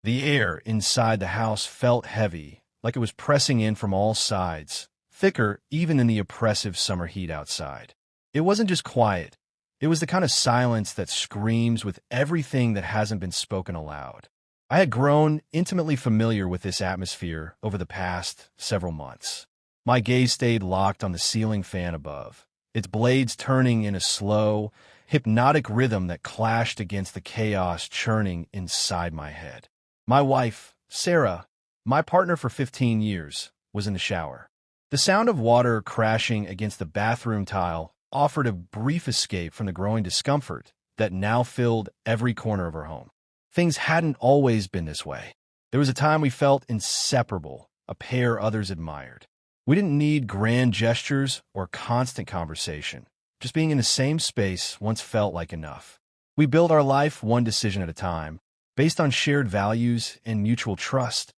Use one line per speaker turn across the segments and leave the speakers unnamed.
The air inside the house felt heavy, like it was pressing in from all sides, thicker even than the oppressive summer heat outside. It wasn't just quiet. It was the kind of silence that screams with everything that hasn't been spoken aloud. I had grown intimately familiar with this atmosphere over the past several months. My gaze stayed locked on the ceiling fan above, its blades turning in a slow, hypnotic rhythm that clashed against the chaos churning inside my head. My wife, Sarah, my partner for 15 years, was in the shower. The sound of water crashing against the bathroom tile offered a brief escape from the growing discomfort that now filled every corner of her home. Things hadn't always been this way. There was a time we felt inseparable, a pair others admired. We didn't need grand gestures or constant conversation. Just being in the same space once felt like enough. We built our life one decision at a time, based on shared values and mutual trust,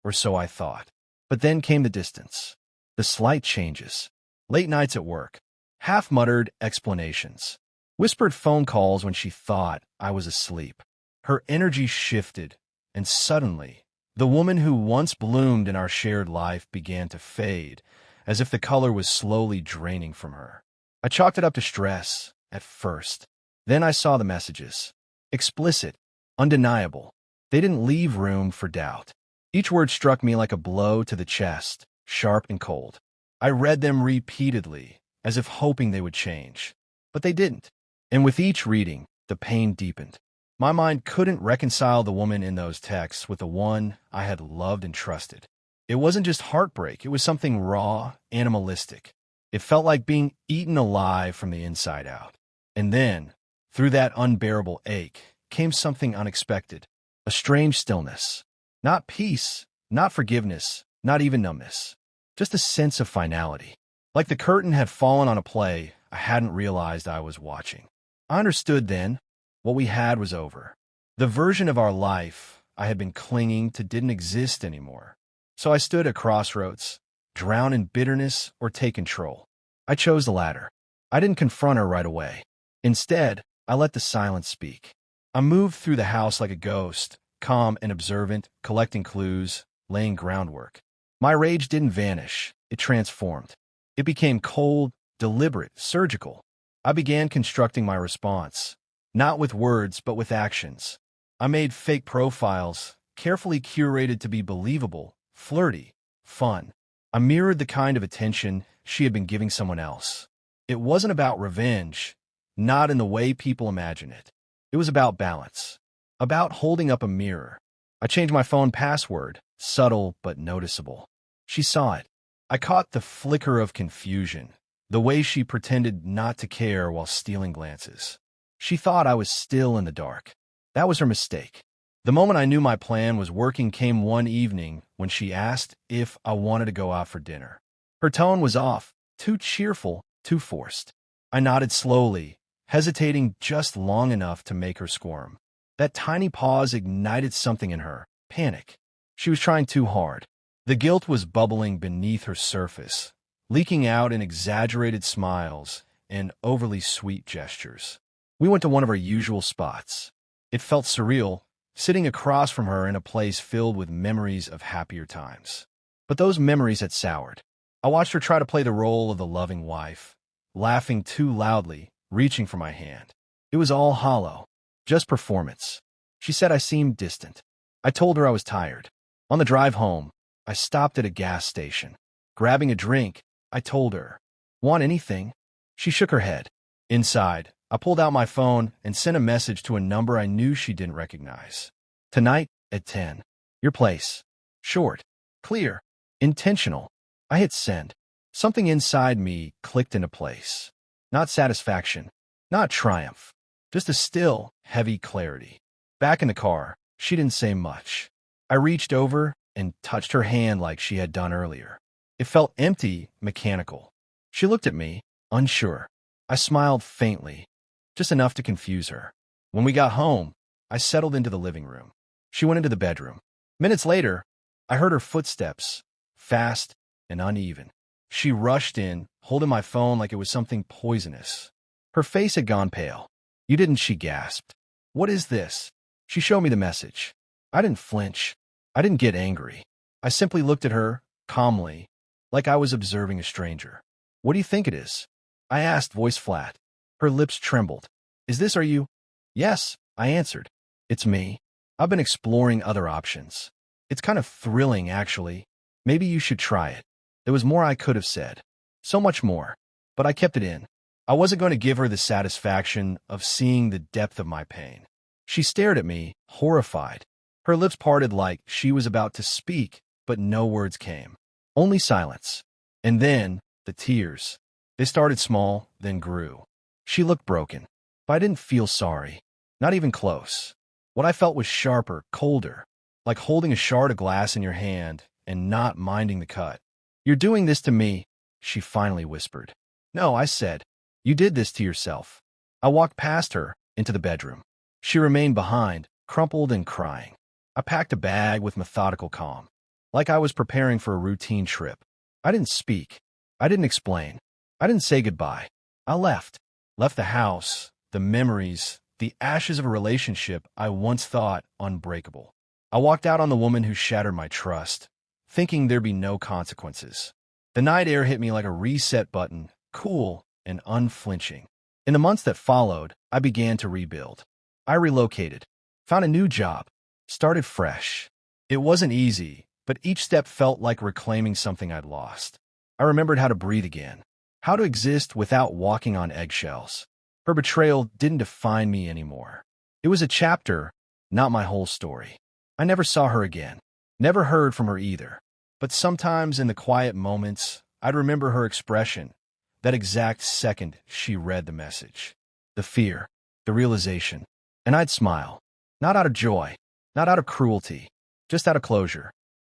or so I thought. But then came the distance, the slight changes, late nights at work, half-muttered explanations, whispered phone calls when she thought I was asleep. Her energy shifted, and suddenly, the woman who once bloomed in our shared life began to fade, as if the color was slowly draining from her. I chalked it up to stress, at first. Then I saw the messages. Explicit, undeniable. They didn't leave room for doubt. Each word struck me like a blow to the chest, sharp and cold. I read them repeatedly, as if hoping they would change. But they didn't. And with each reading, the pain deepened. My mind couldn't reconcile the woman in those texts with the one I had loved and trusted. It wasn't just heartbreak, it was something raw, animalistic. It felt like being eaten alive from the inside out. And then, through that unbearable ache, came something unexpected. A strange stillness. Not peace, not forgiveness, not even numbness. Just a sense of finality. Like the curtain had fallen on a play I hadn't realized I was watching. I understood then. What we had was over. The version of our life I had been clinging to didn't exist anymore. So I stood at crossroads, drown in bitterness or take control. I chose the latter. I didn't confront her right away. Instead, I let the silence speak. I moved through the house like a ghost, calm and observant, collecting clues, laying groundwork. My rage didn't vanish. It transformed. It became cold, deliberate, surgical. I began constructing my response. Not with words, but with actions. I made fake profiles, carefully curated to be believable, flirty, fun. I mirrored the kind of attention she had been giving someone else. It wasn't about revenge, not in the way people imagine it. It was about balance, about holding up a mirror. I changed my phone password, subtle but noticeable. She saw it. I caught the flicker of confusion, the way she pretended not to care while stealing glances. She thought I was still in the dark. That was her mistake. The moment I knew my plan was working came one evening when she asked if I wanted to go out for dinner. Her tone was off, too cheerful, too forced. I nodded slowly, hesitating just long enough to make her squirm. That tiny pause ignited something in her, panic. She was trying too hard. The guilt was bubbling beneath her surface, leaking out in exaggerated smiles and overly sweet gestures. We went to one of our usual spots. It felt surreal, sitting across from her in a place filled with memories of happier times. But those memories had soured. I watched her try to play the role of the loving wife, laughing too loudly, reaching for my hand. It was all hollow, just performance. She said I seemed distant. I told her I was tired. On the drive home, I stopped at a gas station. Grabbing a drink, I told her, "Want anything?" She shook her head. Inside, I pulled out my phone and sent a message to a number I knew she didn't recognize. "Tonight, at 10. Your place." Short, clear, intentional. I hit send. Something inside me clicked into place. Not satisfaction, not triumph, just a still, heavy clarity. Back in the car, she didn't say much. I reached over and touched her hand like she had done earlier. It felt empty, mechanical. She looked at me, unsure. I smiled faintly, just enough to confuse her. When we got home, I settled into the living room. She went into the bedroom. Minutes later, I heard her footsteps, fast and uneven. She rushed in, holding my phone like it was something poisonous. Her face had gone pale. "You didn't," she gasped. "What is this?" She showed me the message. I didn't flinch. I didn't get angry. I simply looked at her, calmly, like I was observing a stranger. What do you think it is? I asked, voice flat. Her lips trembled. Is this, are you? Yes, I answered. It's me. I've been exploring other options. It's kind of thrilling, actually. Maybe you should try it. There was more I could have said. So much more. But I kept it in. I wasn't going to give her the satisfaction of seeing the depth of my pain. She stared at me, horrified. Her lips parted like she was about to speak, but no words came. Only silence. And then, the tears. They started small, then grew. She looked broken. But I didn't feel sorry. Not even close. What I felt was sharper, colder, like holding a shard of glass in your hand and not minding the cut. You're doing this to me, she finally whispered. No, I said. You did this to yourself. I walked past her, into the bedroom. She remained behind, crumpled and crying. I packed a bag with methodical calm, like I was preparing for a routine trip. I didn't speak. I didn't explain. I didn't say goodbye. I left. Left the house, the memories, the ashes of a relationship I once thought unbreakable. I walked out on the woman who shattered my trust, thinking there'd be no consequences. The night air hit me like a reset button, cool and unflinching. In the months that followed, I began to rebuild. I relocated, found a new job, started fresh. It wasn't easy, but each step felt like reclaiming something I'd lost. I remembered how to breathe again, how to exist without walking on eggshells. Her betrayal didn't define me anymore. It was a chapter, not my whole story. I never saw her again, never heard from her either. But sometimes in the quiet moments, I'd remember her expression, that exact second she read the message. The fear, the realization. And I'd smile, not out of joy, not out of cruelty, just out of closure.